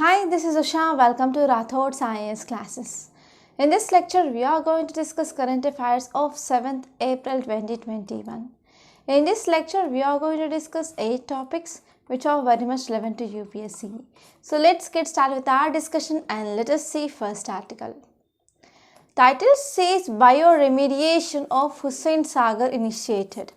Hi, this is Usha. Welcome to Rathod Science classes. In this lecture, we are going to discuss current affairs of 7th April 2021. In this lecture, we are going to discuss 8 topics which are very much relevant to UPSC. So let's get started with our discussion and let us see first article. Title says Bioremediation of Hussain Sagar initiated.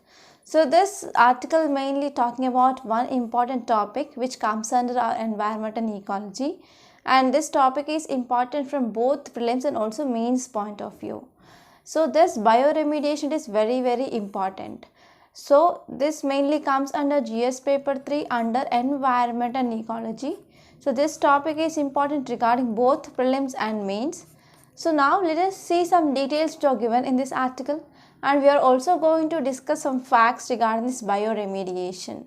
So this article mainly talking about one important topic which comes under our environment and ecology, and this topic is important from both prelims and also mains point of view. So this bioremediation is very important. So this mainly comes under GS paper 3 under environment and ecology. So this topic is important regarding both prelims and mains. So now let us see some details which are given in this article, and we are also going to discuss some facts regarding this bioremediation.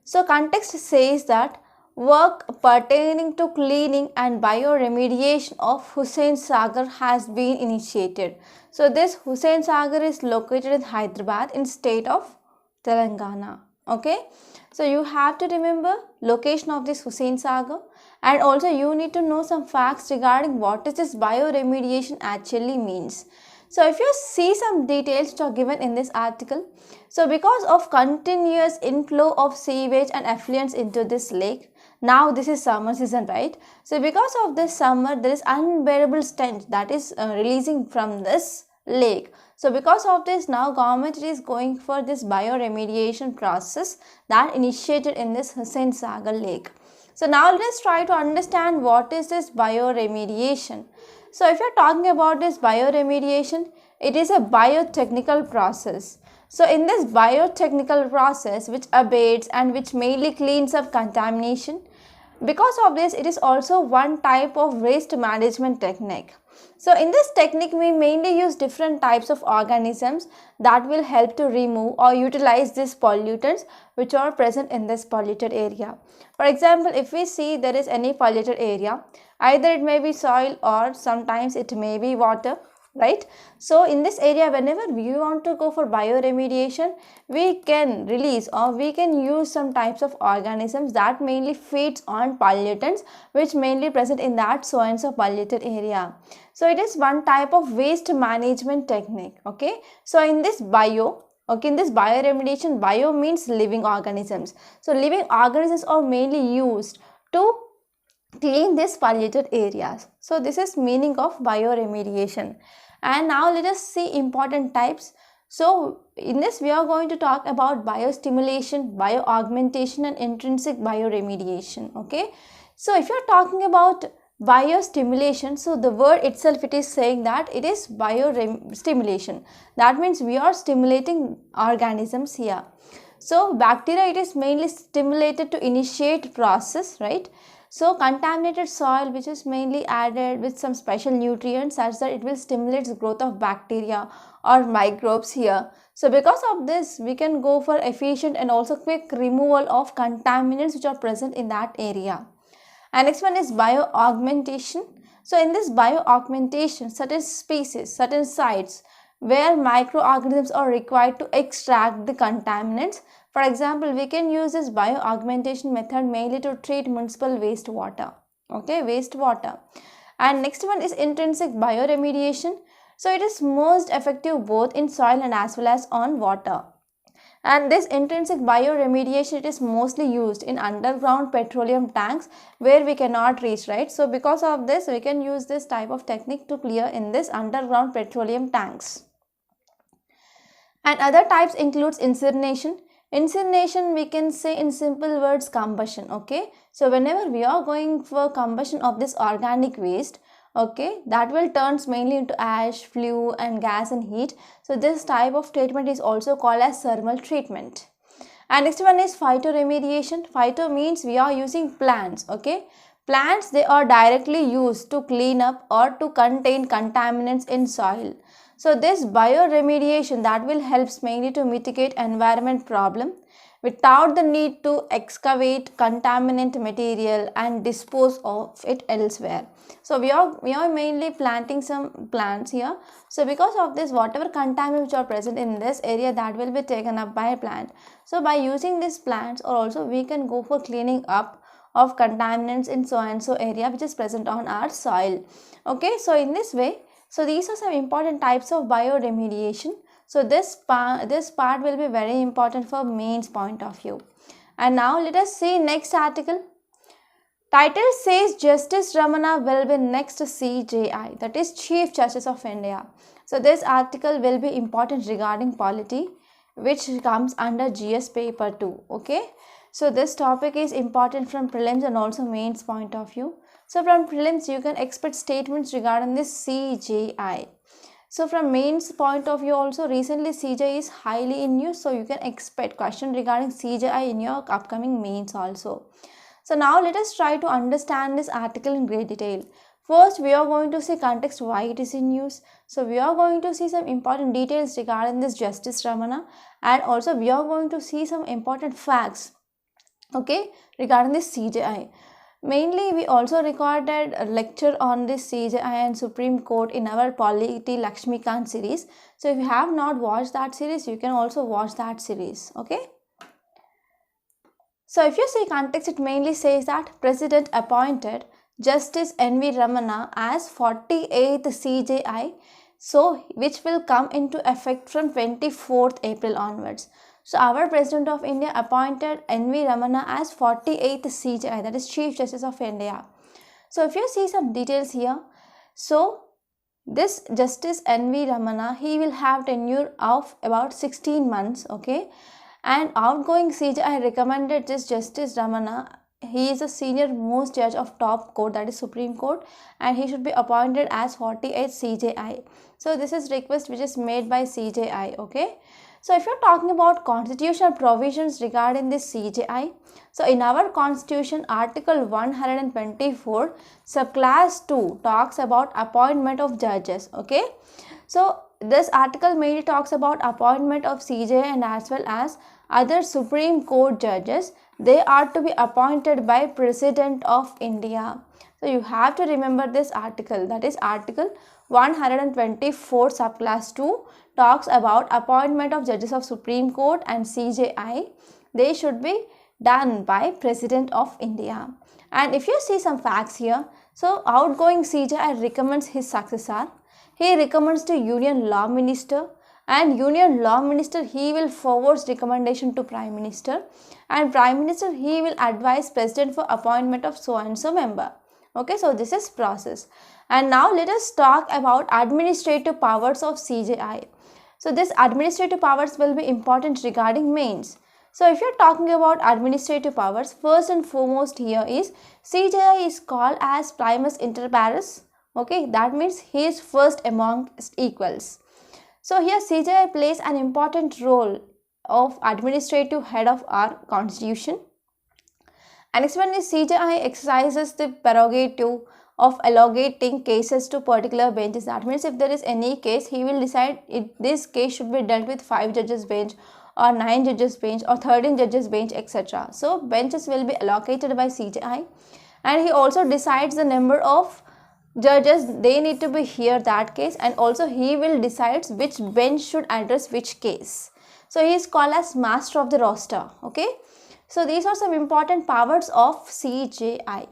So context says that work pertaining to cleaning and bioremediation of Hussain Sagar has been initiated. So this Hussain Sagar is located in Hyderabad in state of Telangana. Okay, so you have to remember location of this Hussain Sagar, and also you need to know some facts regarding what is this bioremediation actually means. So if you see some details which are given in this article, so because of continuous inflow of sewage and effluents into this lake, now this is summer season, right? So because of this summer, there is unbearable stench that is releasing from this lake. So because of this, now government is going for this bioremediation process that initiated in this Hussain Sagar lake. So now let's try to understand what is this bioremediation. So if you are talking about this bioremediation, it is a biotechnical process. So in this biotechnical process which abates and which mainly cleans up contamination, because of this it is also one type of waste management technique. So in this technique we mainly use different types of organisms that will help to remove or utilize these pollutants which are present in this polluted area. For example, if we see there is any polluted area, either it may be soil or sometimes it may be water, right? So in this area, whenever we want to go for bioremediation, we can release or we can use some types of organisms that mainly feeds on pollutants which mainly present in that so and so polluted area. So it is one type of waste management technique. Okay, so in this in this bioremediation, bio means living organisms. So living organisms are mainly used to clean these polluted areas. So this is meaning of bioremediation. And now let us see important types. So in this we are going to talk about biostimulation, bioaugmentation and intrinsic bioremediation. Okay, so if you are talking about biostimulation, so the word itself it is saying that it is biostimulation. That means we are stimulating organisms here. So bacteria, it is mainly stimulated to initiate process, right? So contaminated soil which is mainly added with some special nutrients such that it will stimulate the growth of bacteria or microbes here. So because of this we can go for efficient and also quick removal of contaminants which are present in that area. And next one is bioaugmentation. So in this bioaugmentation, certain species, certain sites where microorganisms are required to extract the contaminants. For example, we can use this bioaugmentation method mainly to treat municipal wastewater. Okay, wastewater. And next one is intrinsic bioremediation. So it is most effective both in soil and as well as on water. And this intrinsic bioremediation, it is mostly used in underground petroleum tanks where we cannot reach, right? So because of this we can use this type of technique to clear in this underground petroleum tanks. And other types includes incineration. Incineration, we can say in simple words, combustion. Okay, so whenever we are going for combustion of this organic waste, okay, that will turns mainly into ash, flue and gas and heat. So this type of treatment is also called as thermal treatment. And next one is phytoremediation. Phyto means we are using plants. Okay, plants, they are directly used to clean up or to contain contaminants in soil. So this bioremediation, that will helps mainly to mitigate environment problem without the need to excavate contaminant material and dispose of it elsewhere. So we are mainly planting some plants here. So because of this, whatever contaminants which are present in this area, that will be taken up by a plant. So by using these plants, or also we can go for cleaning up of contaminants in so and so area which is present on our soil. Okay, so in this way, so these are some important types of bioremediation. So this part will be very important for mains point of view. And now let us see next article. Title says Justice Ramana will be next CJI, that is Chief Justice of India. So this article will be important regarding polity, which comes under GS paper 2. Okay, so this topic is important from prelims and also mains point of view. So from prelims you can expect statements regarding this CJI. So from mains point of view also, recently CJI is highly in use, so you can expect question regarding CJI in your upcoming mains also. So now let us try to understand this article in great detail. First, we are going to see context why it is in use. So we are going to see some important details regarding this Justice Ramana, and also we are going to see some important facts, okay, regarding this CJI. Mainly, we also recorded a lecture on this CJI and Supreme Court in our Polity Lakshmikant series. So if you have not watched that series, you can also watch that series, okay. So if you see context, it mainly says that President appointed Justice N.V. Ramana as 48th CJI, so which will come into effect from 24th April onwards. So our President of India appointed N.V. Ramana as 48th CJI, that is Chief Justice of India. So if you see some details here, so this Justice N.V. Ramana, he will have tenure of about 16 months, okay. And outgoing CJI recommended this Justice Ramana. He is a senior most judge of top court, that is Supreme Court, and he should be appointed as 48th CJI. So this is request which is made by CJI, okay. So if you're talking about constitutional provisions regarding this CJI, so in our constitution, article 124 subclass 2 talks about appointment of judges, okay. So this article mainly talks about appointment of CJI and as well as other Supreme Court judges. They are to be appointed by President of India. So you have to remember this article, that is article 124 subclass 2 talks about appointment of judges of Supreme Court and CJI. They should be done by President of India. And if you see some facts here, so outgoing CJI recommends his successor. He recommends to Union Law Minister, and Union Law Minister, he will forward recommendation to Prime Minister, and Prime Minister, he will advise President for appointment of so and so member. Okay, so this is process. And now let us talk about administrative powers of CJI. So this administrative powers will be important regarding mains. So if you're talking about administrative powers, first and foremost here is CJI is called as primus inter pares. Okay, that means he is first amongst equals. So here CJI plays an important role of administrative head of our constitution. And next one is CJI exercises the prerogative of allocating cases to particular benches. That means if there is any case, he will decide if this case should be dealt with 5 judges bench or 9 judges bench or 13 judges bench, etc. So benches will be allocated by CJI, and he also decides the number of judges they need to be hear that case, and also he will decides which bench should address which case. So he is called as master of the roster, okay. So these are some important powers of CJI.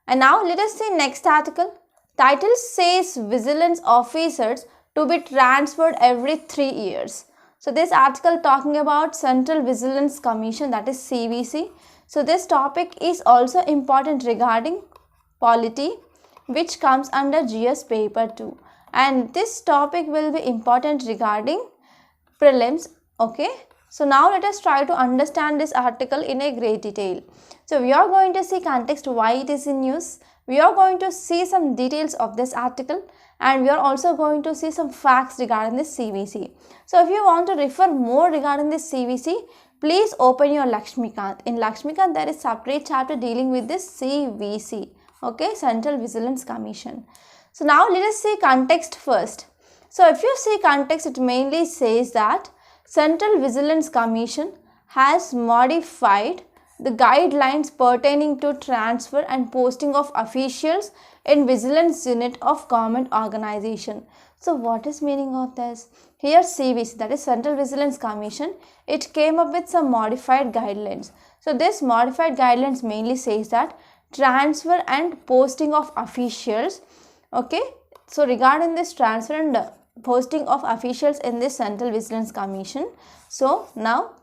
And now let us see next article. Title says vigilance officers to be transferred every 3 years. So this article talking about Central Vigilance Commission, that is CVC. So this topic is also important regarding polity, which comes under GS paper 2, and this topic will be important regarding prelims, okay. So now let us try to understand this article in a great detail. So we are going to see context why it is in use, we are going to see some details of this article, and we are also going to see some facts regarding this CVC. So if you want to refer more regarding this CVC, please open your Lakshmikant. In Lakshmikant there is separate chapter dealing with this CVC, okay, Central Vigilance Commission. So now let us see context first. So if you see context, it mainly says that Central Vigilance Commission has modified the guidelines pertaining to transfer and posting of officials in vigilance unit of government organization. So what is meaning of this? Here CVC, that is Central Vigilance Commission, it came up with some modified guidelines. So this modified guidelines mainly says that transfer and posting of officials. Okay, so regarding this transfer and posting of officials in this Central Vigilance Commission, so now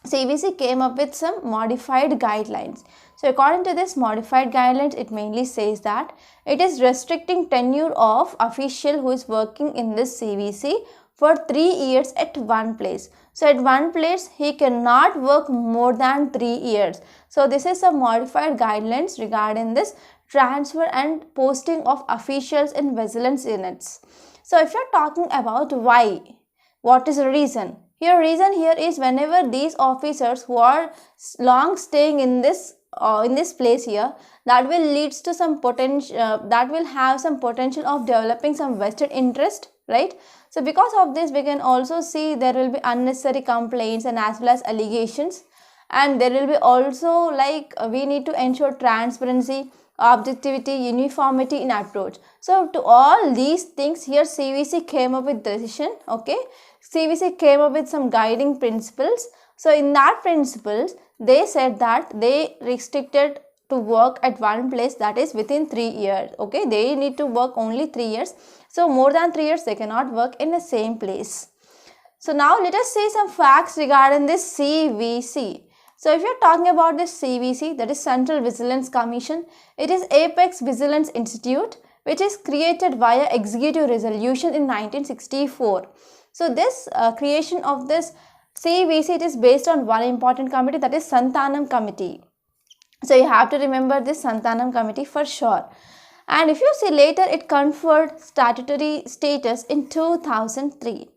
CVC came up with some modified guidelines. So according to this modified guidelines, it mainly says that it is restricting tenure of official who is working in this CVC for 3 years at one place. So at one place he cannot work more than 3 years. So this is a modified guidelines regarding this transfer and posting of officials in vigilance units. So if you are talking about why, what is the reason? Here reason here is whenever these officers who are long staying in this place here, that will leads to some potential, that will have some potential of developing some vested interest, right? So because of this we can also see there will be unnecessary complaints and as well as allegations, and there will be also like we need to ensure transparency, objectivity, uniformity in approach. So to all these things here CVC came up with decision. Okay, CVC came up with some guiding principles. So in that principles they said that they restricted to work at one place, that is within 3 years. Okay, they need to work only 3 years. So more than 3 years they cannot work in the same place. So now let us see some facts regarding this CVC. So if you are talking about this CVC, that is Central Vigilance Commission, it is Apex Vigilance Institute, which is created via executive resolution in 1964. So this creation of this CVC, it is based on one important committee, that is Santhanam Committee. So you have to remember this Santhanam Committee for sure. And if you see later, it conferred statutory status in 2003.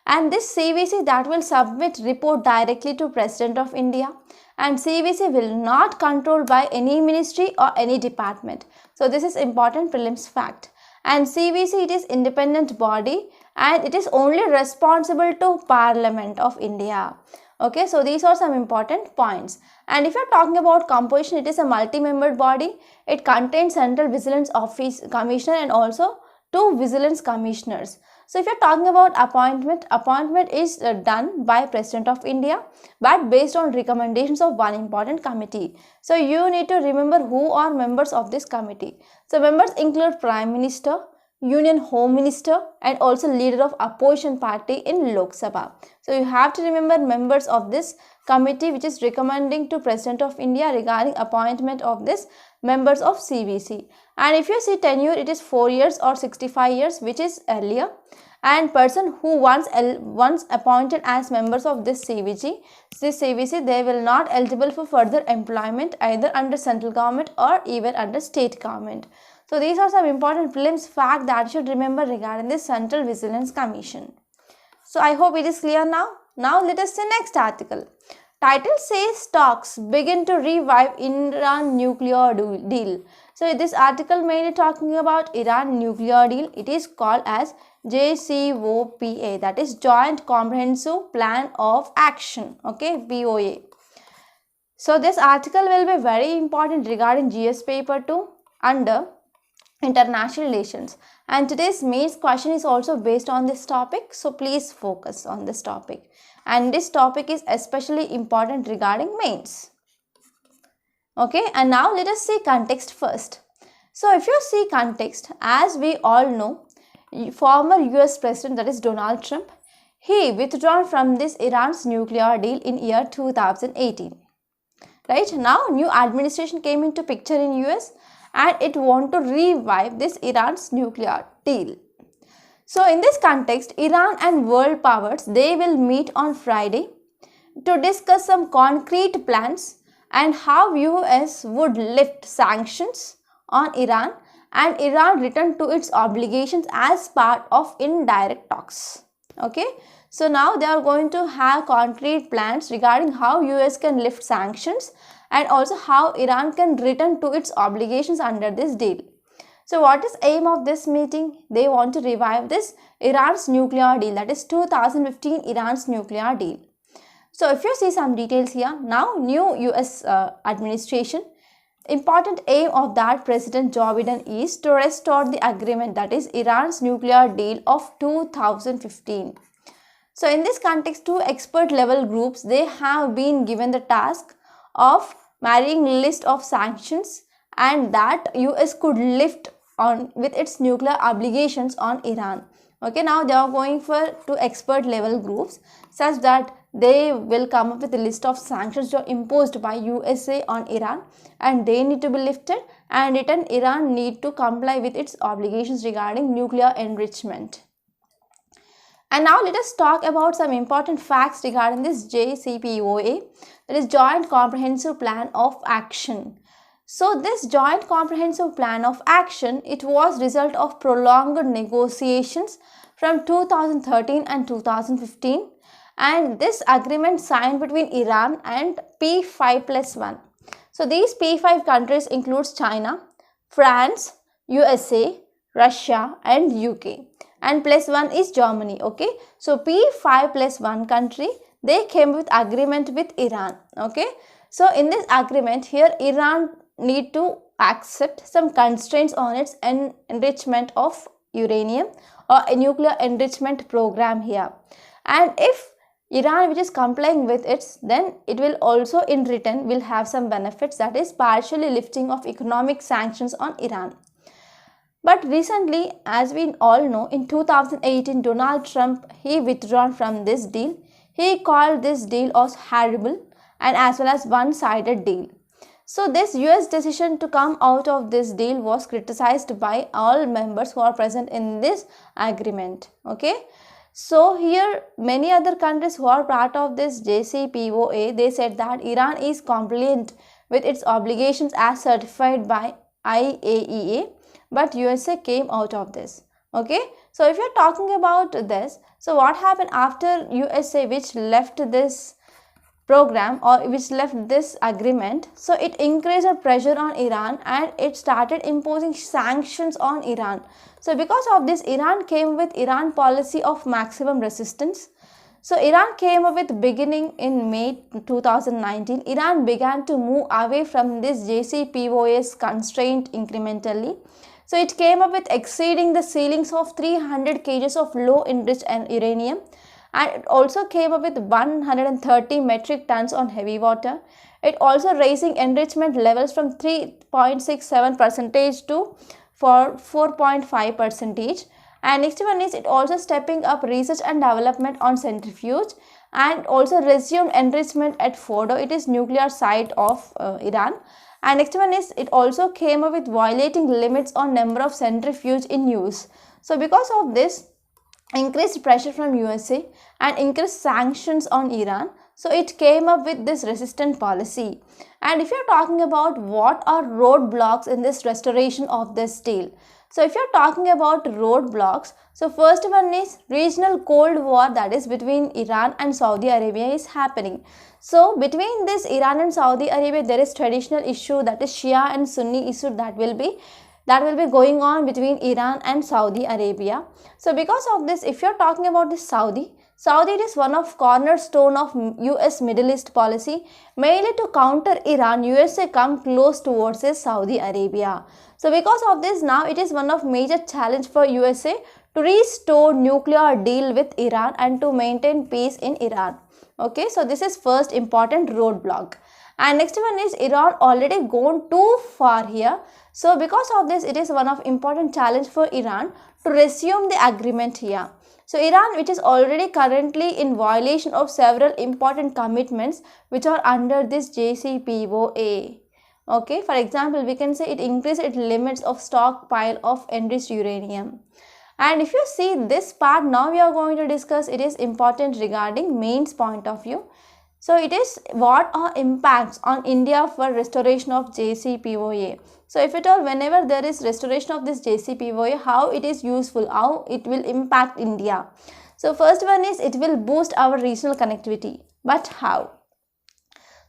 And this CVC that will submit report directly to President of India, and CVC will not controlled by any ministry or any department. So this is important prelims fact. And CVC, it is independent body and it is only responsible to Parliament of India. Okay, so these are some important points. And if you are talking about composition, it is a multi-membered body. It contains Central Vigilance Office Commissioner and also 2 Vigilance Commissioners. So if you are talking about appointment is done by President of India, but based on recommendations of one important committee. So you need to remember who are members of this committee. So members include Prime Minister, Union Home Minister and also leader of opposition party in Lok Sabha. So you have to remember members of this committee which is recommending to President of India regarding appointment of this members of CVC. And if you see tenure, it is 4 years or 65 years, which is earlier. And person who once appointed as members of this CVC, they will not eligible for further employment either under central government or even under state government. So these are some important prelims fact that you should remember regarding this Central Vigilance Commission. So I hope it is clear now. Now let us see next article. Title says talks begin to revive Iran nuclear deal. So this article mainly talking about Iran nuclear deal. It is called as JCPOA, that is Joint Comprehensive Plan of Action. Okay, BOA. So this article will be very important regarding GS paper 2 under international relations, and today's mains question is also based on this topic, so please focus on this topic, and this topic is especially important regarding mains. Okay, and now let us see context first. So if you see context, as we all know, former US President, that is Donald Trump, he withdrawn from this Iran's nuclear deal in year 2018. Right, now new administration came into picture in US and it want to revive this Iran's nuclear deal. So in this context, Iran and world powers, they will meet on Friday to discuss some concrete plans and how US would lift sanctions on Iran and Iran return to its obligations as part of indirect talks. Okay, so now they are going to have concrete plans regarding how US can lift sanctions and also how Iran can return to its obligations under this deal. So what is aim of this meeting? They want to revive this Iran's nuclear deal, that is 2015 Iran's nuclear deal. So if you see some details here, now new US administration, important aim of that President Joe Biden is to restore the agreement, that is Iran's nuclear deal of 2015. So in this context, 2 expert level groups, they have been given the task of marrying list of sanctions and that US could lift on with its nuclear obligations on Iran. Okay, now they are going to expert level groups such that they will come up with a list of sanctions which are imposed by USA on Iran and they need to be lifted, and return Iran need to comply with its obligations regarding nuclear enrichment. And now let us talk about some important facts regarding this JCPOA, that is Joint Comprehensive Plan of Action. So this Joint Comprehensive Plan of Action, it was result of prolonged negotiations from 2013 and 2015, and this agreement signed between Iran and P5+1. So these P5 countries includes China, France, USA, Russia and UK, and +1 is Germany. Okay, so P5+1 country, they came with agreement with Iran. Okay, so in this agreement here, Iran need to accept some constraints on its enrichment of uranium or a nuclear enrichment program here, and if Iran which is complying with it, then it will also in return will have some benefits, that is partially lifting of economic sanctions on Iran. But recently, as we all know, in 2018 Donald Trump, he withdrawn from this deal. He called this deal as horrible and as well as one-sided deal. So this US decision to come out of this deal was criticized by all members who are present in this agreement. Okay, so here many other countries who are part of this JCPOA, they said that Iran is compliant with its obligations as certified by IAEA, but USA came out of this. Okay, so if you're talking about this, so what happened after USA which left this program or which left this agreement? So it increased the pressure on Iran and it started imposing sanctions on Iran. So because of this, Iran came with Iran policy of maximum resistance. So Iran came up with beginning in May 2019. Iran began to move away from this JCPOA's constraint incrementally. So it came up with exceeding the ceilings of 300 kg of low enriched uranium, and it also came up with 130 metric tons on heavy water. It also raising enrichment levels from 3.67% to 4.5%. And next one is it also stepping up research and development on centrifuge, and also resumed enrichment at Fordo, it is nuclear site of Iran. And next one is it also came up with violating limits on number of centrifuge in use. So because of this, increased pressure from USA and increased sanctions on Iran, so it came up with this resistant policy. And if you're talking about what are roadblocks in this restoration of this deal, so if you're talking about roadblocks, so first one is regional cold war, that is between Iran and Saudi Arabia is happening. So between this Iran and Saudi Arabia, there is traditional issue, that is Shia and Sunni issue that will be going on between Iran and Saudi Arabia. So because of this, if you're talking about this Saudi is one of cornerstone of US Middle East policy. Mainly to counter Iran, USA come close towards Saudi Arabia. So because of this, now it is one of major challenge for USA to restore nuclear deal with Iran and to maintain peace in Iran. Okay, so this is first important roadblock. And next one is Iran already gone too far here. So because of this, it is one of important challenge for Iran to resume the agreement here. So Iran, which is already currently in violation of several important commitments which are under this JCPOA. Okay, for example, we can say it increased its limits of stockpile of enriched uranium. And if you see this part, now we are going to discuss, it is important regarding mains point of view. So it is what are impacts on India for restoration of JCPOA. So if at all, whenever there is restoration of this JCPOA, how it is useful, how it will impact India. So first one is it will boost our regional connectivity. But how?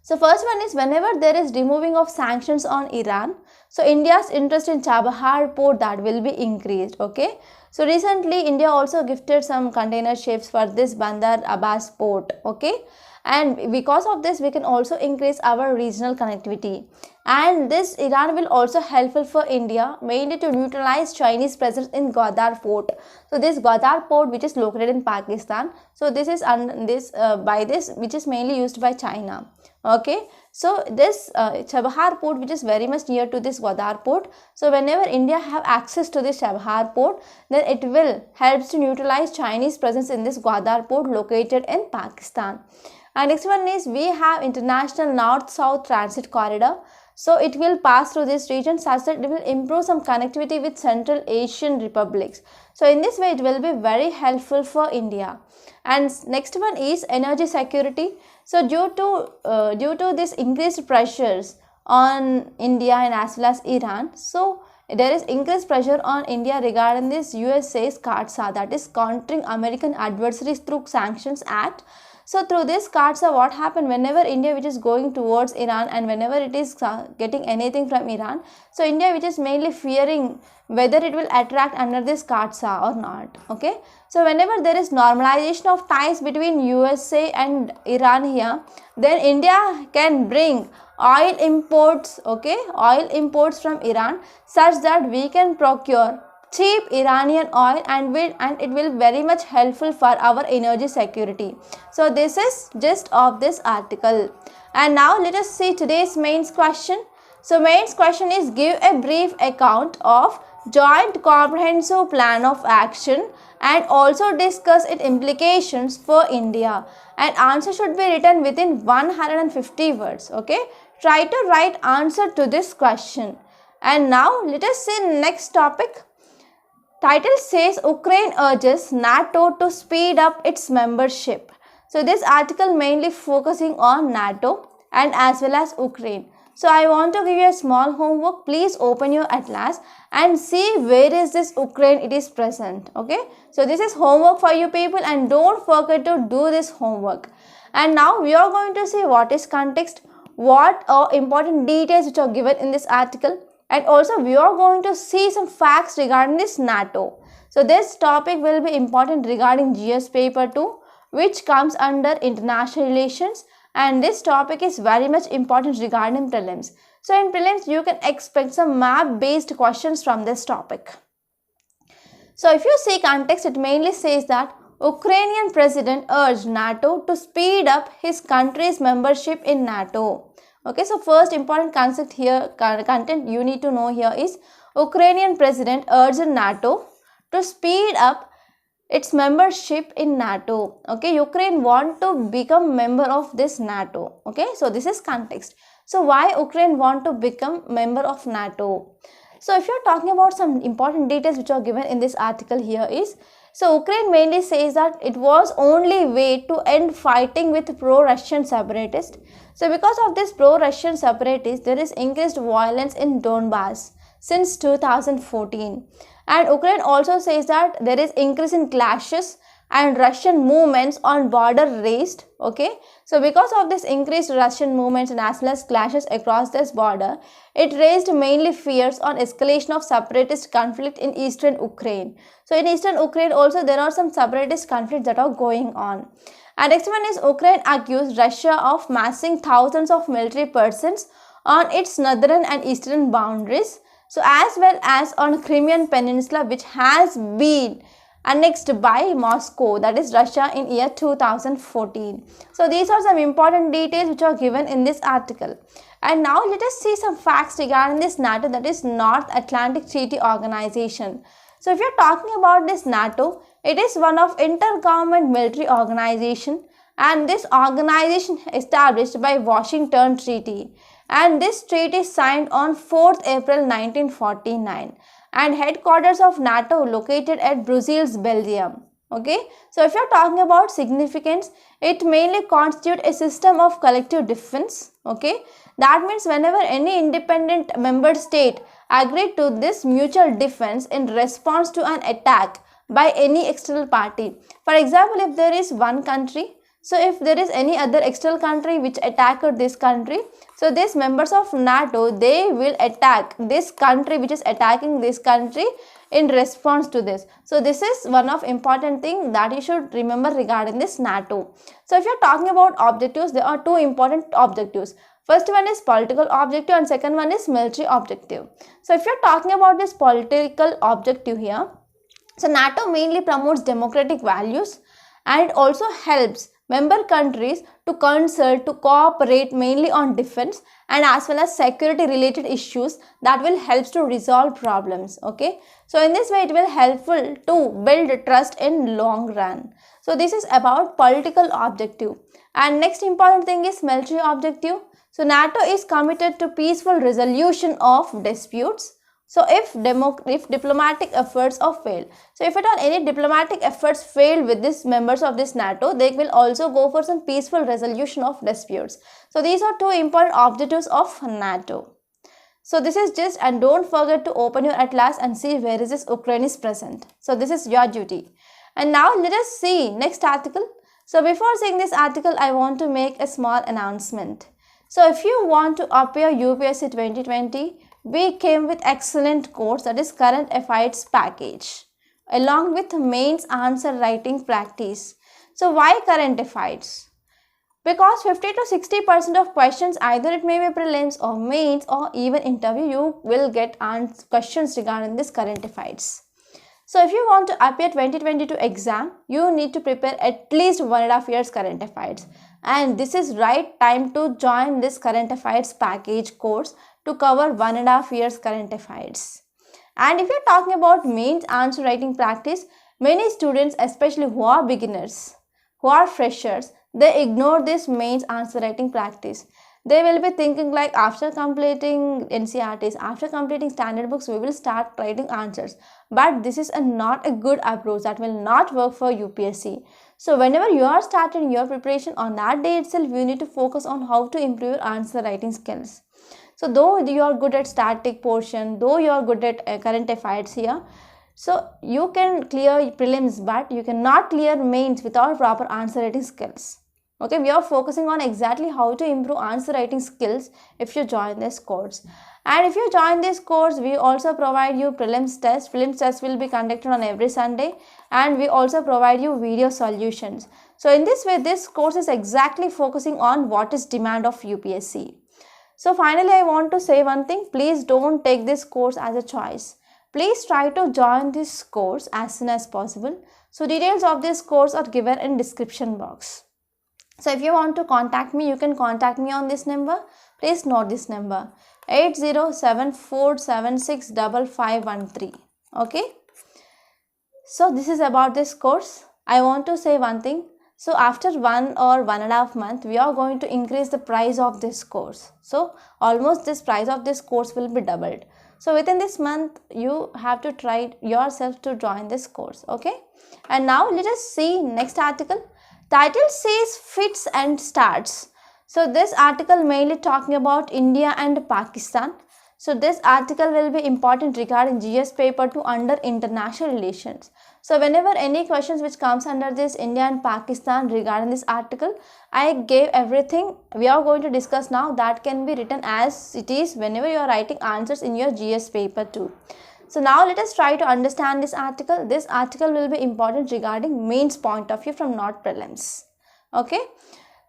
So first one is whenever there is removing of sanctions on Iran, so India's interest in Chabahar port that will be increased. Okay. So recently India also gifted some container ships for this Bandar Abbas port. Okay. And because of this, we can also increase our regional connectivity. And this Iran will also helpful for India mainly to neutralize Chinese presence in Gwadar port. So this Gwadar port which is located in Pakistan. So this is which is mainly used by China. Okay. So this Chabahar port, which is very much near to this Gwadar port, so whenever India have access to this Chabahar port, then it will help to neutralize Chinese presence in this Gwadar port located in Pakistan. And next one is we have international north-south transit corridor. So it will pass through this region such that it will improve some connectivity with Central Asian republics. So in this way it will be very helpful for India. And next one is energy security. So due to this increased pressures on India and as well as Iran, so there is increased pressure on India regarding this USA's CAATSA, that is Countering American Adversaries Through Sanctions Act. So through this CAATSA, what happened whenever India which is going towards Iran and whenever it is getting anything from Iran, so India which is mainly fearing whether it will attract under this CAATSA or not. Okay, so whenever there is normalization of ties between USA and Iran here, then India can bring oil imports, okay, oil imports from Iran such that we can procure cheap Iranian oil and it will very much helpful for our energy security. So this is gist of this article. And now let us see today's mains question. So mains question is give a brief account of Joint Comprehensive Plan of Action and also discuss its implications for India. And answer should be written within 150 words. Okay, try to write answer to this question. And now let us see next topic. Title says Ukraine urges NATO to speed up its membership. So this article mainly focusing on NATO and as well as Ukraine. So I want to give you a small homework. Please open your atlas and see where is this Ukraine it is present. Okay, so this is homework for you people and don't forget to do this homework. And now we are going to see what is context, what are important details which are given in this article. And also we are going to see some facts regarding this NATO. So this topic will be important regarding GS paper 2, which comes under international relations, and this topic is very much important regarding prelims. So in prelims you can expect some map based questions from this topic. So if you see context, it mainly says that Ukrainian president urged NATO to speed up his country's membership in NATO. Okay, so first important concept here, content you need to know here is Ukrainian president urged NATO to speed up its membership in NATO. Okay, Ukraine want to become member of this NATO. Okay, so this is context. So why Ukraine want to become member of NATO? So if you are talking about some important details which are given in this article here is, so Ukraine mainly says that it was only way to end fighting with pro-Russian separatists. So because of this pro-Russian separatists, there is increased violence in Donbass since 2014. And Ukraine also says that there is increase in clashes and Russian movements on border raised. Okay, so because of this increased Russian movements and as well as clashes across this border, it raised mainly fears on escalation of separatist conflict in eastern Ukraine. So in eastern Ukraine also there are some separatist conflicts that are going on. And next one is Ukraine accused Russia of massing thousands of military persons on its northern and eastern boundaries. So as well as on Crimean Peninsula, which has been annexed by Moscow, that is Russia, in year 2014. So these are some important details which are given in this article. And now let us see some facts regarding this NATO, that is North Atlantic Treaty Organization. So if you are talking about this NATO, it is one of intergovernment military organization, and this organization established by Washington Treaty, and this treaty signed on 4th April 1949, and headquarters of NATO located at Brussels, Belgium. Okay, so if you are talking about significance, it mainly constitutes a system of collective defense. Okay, that means whenever any independent member state agreed to this mutual defense in response to an attack by any external party. For example, if there is one country, so if there is any other external country which attacked this country, so these members of NATO, they will attack this country which is attacking this country in response to this. So this is one of important thing that you should remember regarding this NATO. So if you are talking about objectives, there are two important objectives. First one is political objective and second one is military objective. So if you are talking about this political objective here, so NATO mainly promotes democratic values and it also helps member countries to consult to cooperate mainly on defense and as well as security related issues that will help to resolve problems. Okay, so in this way it will helpful to build trust in long run. So this is about political objective. And next important thing is military objective. So NATO is committed to peaceful resolution of disputes. So if diplomatic efforts are failed, so if at all any diplomatic efforts fail with these members of this NATO, they will also go for some peaceful resolution of disputes. So these are two important objectives of NATO. So this is just, and don't forget to open your atlas and see where is this Ukraine is present. So this is your duty. And now let us see next article. So before seeing this article, I want to make a small announcement. So if you want to appear UPSC 2020, we came with excellent course, that is current affairs package, along with mains answer writing practice. So why current affairs? Because 50 to 60% of questions, either it may be prelims or mains or even interview, you will get questions regarding this current affairs. So if you want to appear 2022 exam, you need to prepare at least 1.5 years current affairs. And this is right time to join this current affairs package course to cover 1.5 years current affairs. And if you're talking about mains answer writing practice, many students, especially who are beginners, who are freshers, they ignore this mains answer writing practice. They will be thinking like after completing NCERTs, after completing standard books, we will start writing answers. But this is not a good approach that will not work for UPSC. So whenever you are starting your preparation, on that day itself, you need to focus on how to improve your answer writing skills. So though you are good at static portion, though you are good at current affairs here, so you can clear prelims, but you cannot clear mains without proper answer writing skills. Okay, we are focusing on exactly how to improve answer writing skills if you join this course. And if you join this course, we also provide you prelims test. Prelims test will be conducted on every Sunday, and we also provide you video solutions. So in this way, this course is exactly focusing on what is demand of UPSC. So finally, I want to say one thing. Please don't take this course as a choice. Please try to join this course as soon as possible. So details of this course are given in description box. So if you want to contact me, you can contact me on this number. Please note this number 8074765513. Okay. So this is about this course. I want to say one thing. So after 1 or 1.5 months, we are going to increase the price of this course. So almost this price of this course will be doubled. So within this month, you have to try yourself to join this course. Okay. And now let us see next article. Title says fits and starts. So this article mainly talking about India and Pakistan. So this article will be important regarding GS paper 2 under international relations. So whenever any questions which comes under this India and Pakistan regarding this article, I gave everything we are going to discuss now that can be written as it is whenever you are writing answers in your GS paper 2. So now let us try to understand this article. This article will be important regarding mains point of view from not prelims. Okay.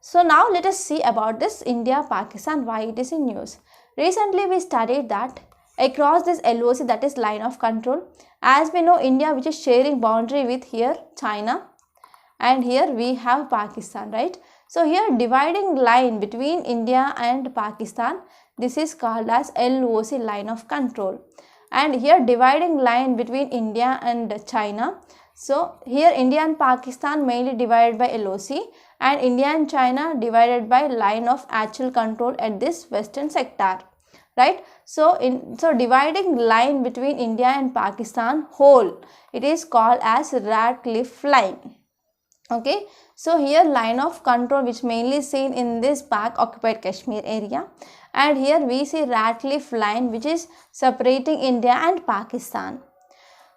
So now let us see about this India-Pakistan, why it is in news. Recently we studied that across this LOC, that is line of control, as we know India which is sharing boundary with here China, and here we have Pakistan, right? So here dividing line between India and Pakistan, this is called as LOC, line of control. And here dividing line between India and China. So here India and Pakistan mainly divided by LOC, and India and China divided by line of actual control at this western sector, right? So dividing line between India and Pakistan whole, it is called as Ratcliffe line. Okay, so here line of control which mainly seen in this Pak occupied Kashmir area, and here we see Ratcliffe line which is separating India and Pakistan.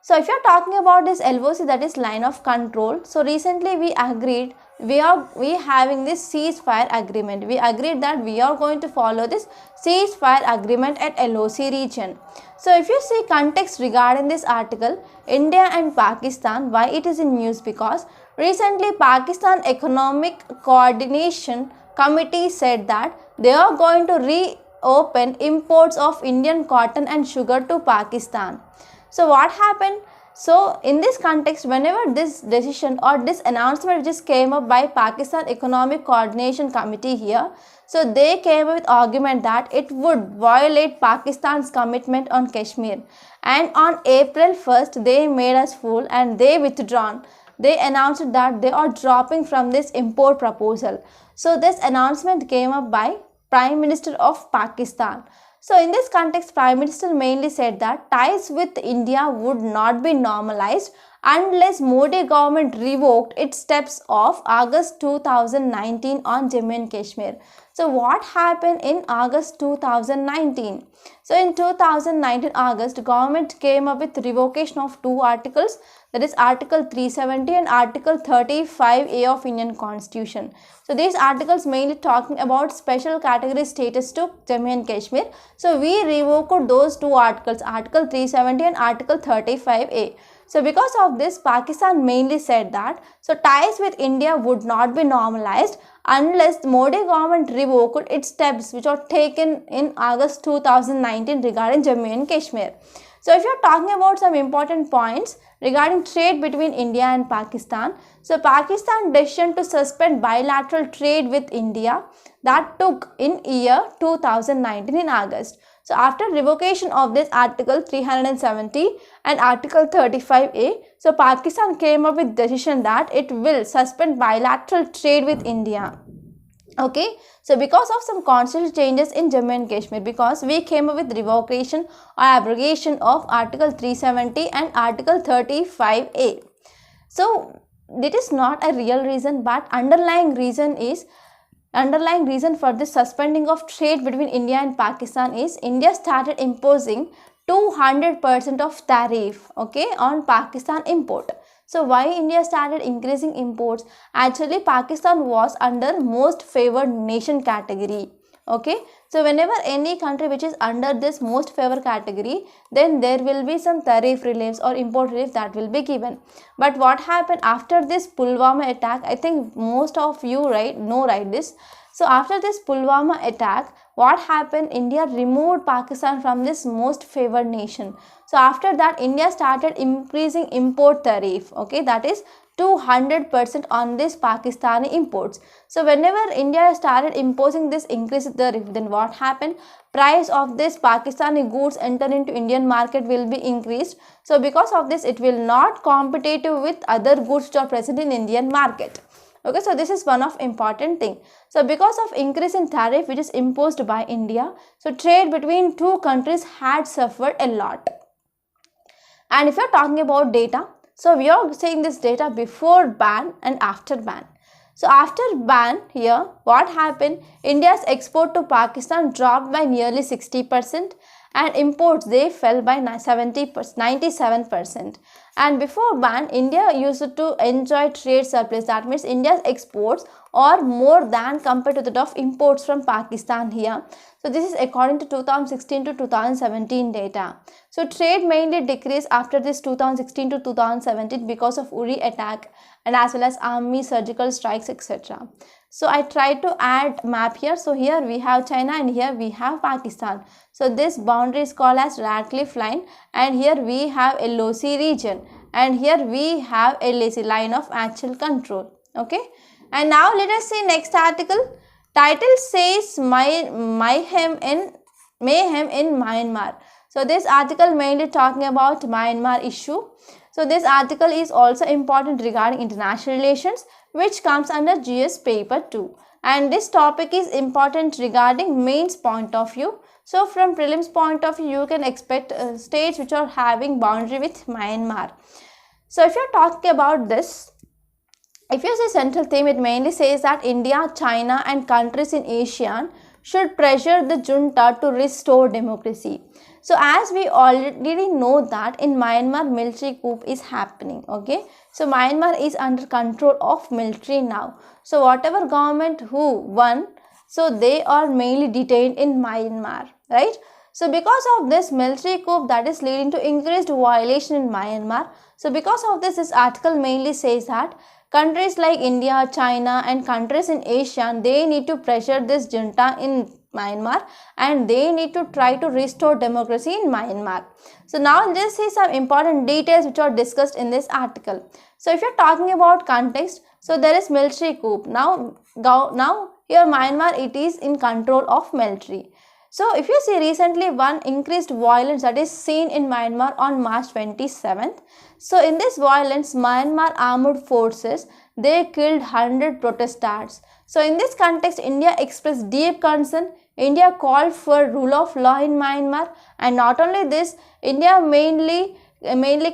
So if you are talking about this LOC, that is line of control, so recently we agreed we having this ceasefire agreement. We agreed that we are going to follow this ceasefire agreement at LOC region. So if you see context regarding this article, India and Pakistan, why it is in news? Because recently Pakistan Economic Coordination Committee said that they are going to reopen imports of Indian cotton and sugar to Pakistan. So what happened? So in this context, whenever this decision or this announcement just came up by Pakistan Economic Coordination Committee here, so they came up with argument that it would violate Pakistan's commitment on Kashmir, and on April 1st they made us fool and they withdrawn. They announced that they are dropping from this import proposal. So this announcement came up by Prime Minister of Pakistan. So in this context, Prime Minister mainly said that ties with India would not be normalized unless Modi government revoked its steps of August 2019 on Jammu and Kashmir. So what happened in August 2019? So in 2019 August, government came up with revocation of two articles, that is Article 370 and Article 35A of Indian Constitution. So these articles mainly talking about special category status to Jammu and Kashmir. So we revoked those two articles, Article 370 and Article 35A. So because of this, Pakistan mainly said that so ties with India would not be normalized unless Modi government revoked its steps which were taken in August 2019 regarding Jammu and Kashmir. So if you are talking about some important points regarding trade between India and Pakistan, so Pakistan decision to suspend bilateral trade with India that took in year 2019 in August. So after revocation of this Article 370 and Article 35A, so Pakistan came up with decision that it will suspend bilateral trade with India. Okay, so because of some constitutional changes in Jammu and Kashmir, because we came up with revocation or abrogation of Article 370 and Article 35A. So it is not a real reason, but underlying reason for this suspending of trade between India and Pakistan is India started imposing 200% of tariff, okay, on Pakistan import. So why India started increasing imports? Actually, Pakistan was under most favored nation category. Okay, so whenever any country which is under this most favored category, then there will be some tariff reliefs or import relief that will be given. But what happened after this Pulwama attack? I think most of you know this. So after this Pulwama attack, what happened? India removed Pakistan from this most favored nation. So after that, India started increasing import tariff, okay, that is 200% on this Pakistani imports. So whenever India started imposing this increased tariff, then what happened? Price of this Pakistani goods enter into Indian market will be increased. So because of this, it will not competitive with other goods which are present in Indian market. Okay, so this is one of important thing. So because of increase in tariff which is imposed by India, so trade between two countries had suffered a lot. And if you are talking about data, so we are saying this data before ban and after ban. So after ban here, what happened? India's export to Pakistan dropped by nearly 60% and imports they fell by 97%. And before ban, India used to enjoy trade surplus. That means India's exports are more than compared to that of imports from Pakistan here. So this is according to 2016 to 2017 data. So trade mainly decreased after this 2016 to 2017 because of Uri attack and as well as army surgical strikes, etc. So I tried to add map here. So here we have China and here we have Pakistan. So this boundary is called as Radcliffe line, and here we have a LOC region, and here we have a LAC line of actual control. Okay, and now let us see next article. Title says mayhem in Myanmar. So this article mainly talking about Myanmar issue. So this article is also important regarding international relations, which comes under GS paper 2. And this topic is important regarding mains point of view. So from prelims point of view, you can expect states which are having boundary with Myanmar. So if you are talking about this, if you say central theme, it mainly says that India, China and countries in ASEAN should pressure the junta to restore democracy. So as we already know that in Myanmar military coup is happening, okay. So Myanmar is under control of military now. So whatever government who won, so they are mainly detained in Myanmar, right. So because of this military coup that is leading to increased violation in Myanmar. So because of this article mainly says that countries like India, China and countries in ASEAN, they need to pressure this junta in Myanmar, and they need to try to restore democracy in Myanmar. So now let's see some important details which are discussed in this article. So if you're talking about context, so there is military coup. Now here Myanmar, it is in control of military. So if you see recently one increased violence that is seen in Myanmar on March 27th. So in this violence, Myanmar armed forces, they killed 100 protesters. So in this context, India expressed deep concern. India called for rule of law in Myanmar, and not only this, India mainly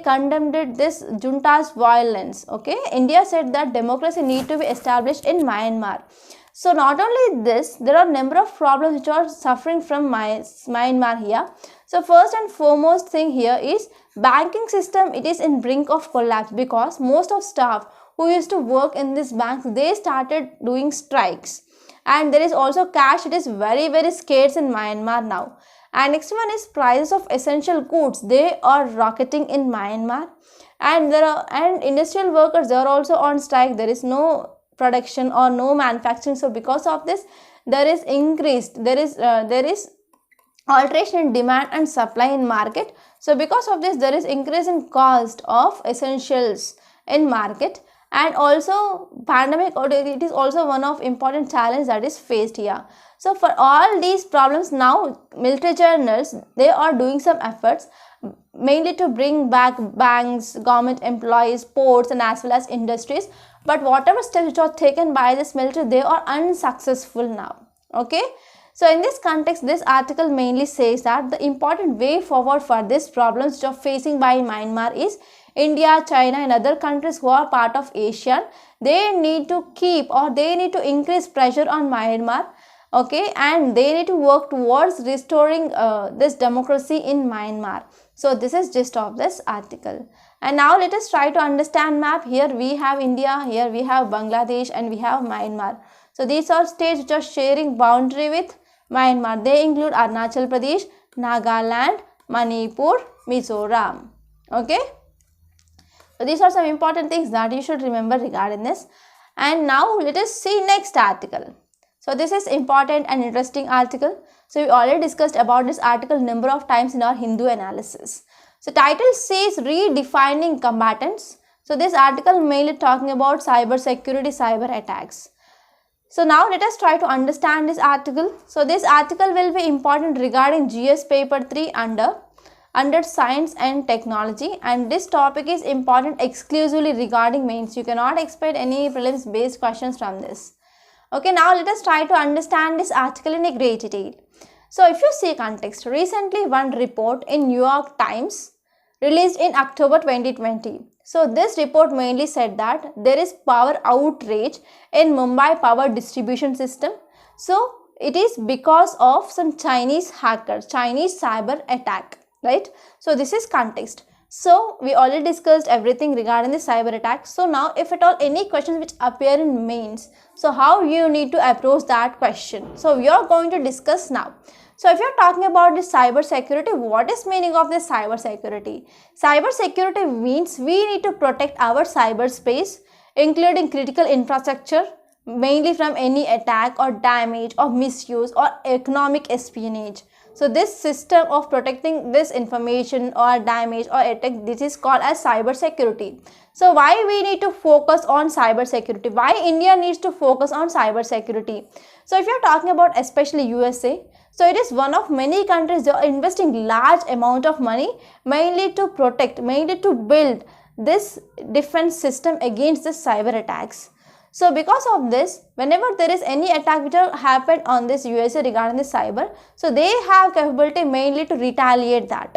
condemned this junta's violence. Okay, India said that democracy need to be established in Myanmar. So not only this, there are number of problems which are suffering from Myanmar here. So first and foremost thing here is banking system. It is in brink of collapse because most of staff who used to work in this bank, they started doing strikes, and there is also cash. It is very scarce in Myanmar now. And next one is prices of essential goods, they are rocketing in Myanmar, and industrial workers, they are also on strike. There is no production or no manufacturing. So because of this, there is alteration in demand and supply in market. So because of this, there is increase in cost of essentials in market. And also pandemic, it is also one of important challenge that is faced here. So for all these problems, now military journals, they are doing some efforts mainly to bring back banks, government employees, ports, and as well as industries. But whatever steps which are taken by this military, they are unsuccessful now. Okay. So in this context, this article mainly says that the important way forward for these problems which are facing by Myanmar is India, China, and other countries who are part of ASEAN, they need to keep, or they need to increase pressure on Myanmar. Okay, and they need to work towards restoring this democracy in Myanmar. So this is gist of this article. And now let us try to understand map. Here we have India, here we have Bangladesh, and we have Myanmar. So these are states which are sharing boundary with Myanmar. They include Arunachal Pradesh, Nagaland, Manipur, Mizoram. Okay. So these are some important things that you should remember regarding this. And now let us see next article. So this is important and interesting article. So we already discussed about this article number of times in our Hindu analysis. So title says redefining combatants. So this article mainly talking about cyber security, cyber attacks. So now let us try to understand this article. So this article will be important regarding GS paper 3 under science and technology, and this topic is important exclusively regarding mains. You cannot expect any prelims based questions from this. Okay, now let us try to understand this article in a great detail. So if you see context, recently one report in New York Times released in October 2020. So this report mainly said that there is power outrage in Mumbai power distribution system. So it is because of some Chinese hackers, Chinese cyber attack. Right? So this is context. So we already discussed everything regarding the cyber attack. So now if at all any questions which appear in mains, so how you need to approach that question. So we are going to discuss now. So if you are talking about this cyber security, what is meaning of this cyber security? Cyber security means we need to protect our cyberspace, including critical infrastructure, mainly from any attack or damage or misuse or economic espionage. So this system of protecting this information or damage or attack, this is called as cyber security. So why we need to focus on cyber security? Why India needs to focus on cyber security? So if you are talking about especially USA, so it is one of many countries that are investing large amount of money mainly to protect, mainly to build this defense system against the cyber attacks. So because of this, whenever there is any attack which have happened on this USA regarding the cyber, so they have capability mainly to retaliate that,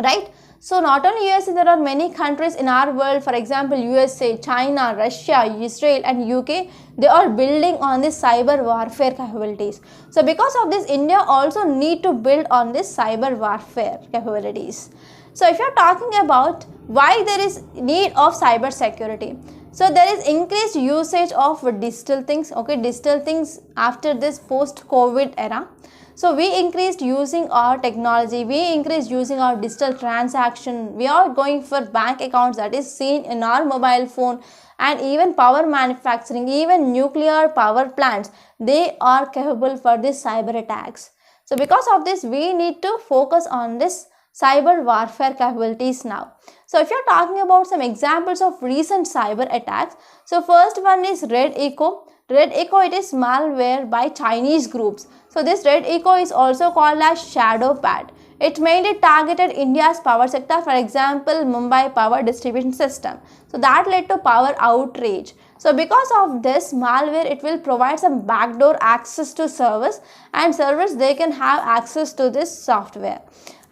right? So not only USA, there are many countries in our world, for example, USA, China, Russia, Israel and UK, they are building on this cyber warfare capabilities. So because of this, India also need to build on this cyber warfare capabilities. So if you are talking about why there is need of cyber security, So there is increased usage of digital things, okay, digital things after this post-COVID era. So we increased using our technology, we increased using our digital transaction, we are going for bank accounts that is seen in our mobile phone, and even power manufacturing, even nuclear power plants, they are capable for this cyber attacks. So because of this, we need to focus on this cyber warfare capabilities now. So if you're talking about some examples of recent cyber attacks, so first one is Red Echo. Red Echo, it is malware by Chinese groups. So this Red Echo is also called as ShadowPad. It mainly targeted India's power sector, for example, Mumbai power distribution system. So that led to power outrage. So because of this malware, it will provide some backdoor access to servers, and servers, they can have access to this software.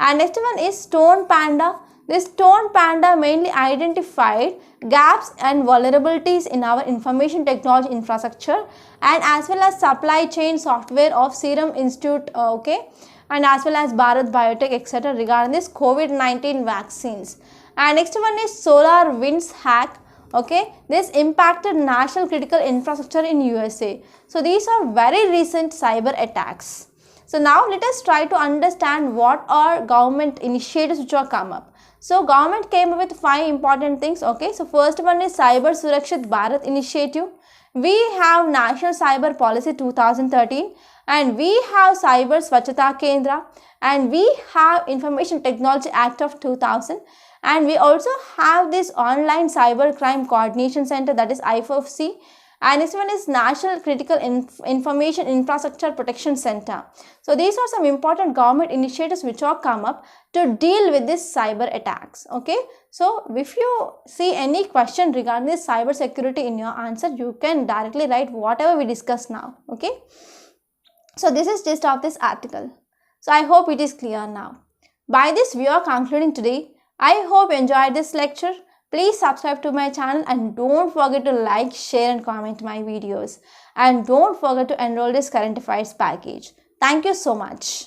And next one is Stone Panda. This Stone Panda mainly identified gaps and vulnerabilities in our information technology infrastructure, and as well as supply chain software of Serum Institute, okay, and as well as Bharat Biotech, etc. regarding this COVID-19 vaccines. And next one is SolarWinds hack. Okay, this impacted national critical infrastructure in USA. So these are very recent cyber attacks. So now let us try to understand what are government initiatives which have come up. So government came up with 5 important things. Okay, so first one is Cyber Surakshit Bharat initiative. We have National Cyber Policy 2013, and we have Cyber Swachhata Kendra, and we have Information Technology Act of 2000, and we also have this Online Cyber Crime Coordination Center, that is IFOC, and this one is National Critical Information Infrastructure Protection Center. So these are some important government initiatives which have come up to deal with this cyber attacks. Okay, so if you see any question regarding this cyber security in your answer, you can directly write whatever we discussed now. Okay, so this is gist of this article. So I hope it is clear now. By this we are concluding today. I hope you enjoyed this lecture. Please subscribe to my channel, and don't forget to like, share and comment my videos. And don't forget to enroll this current affairs package. Thank you so much.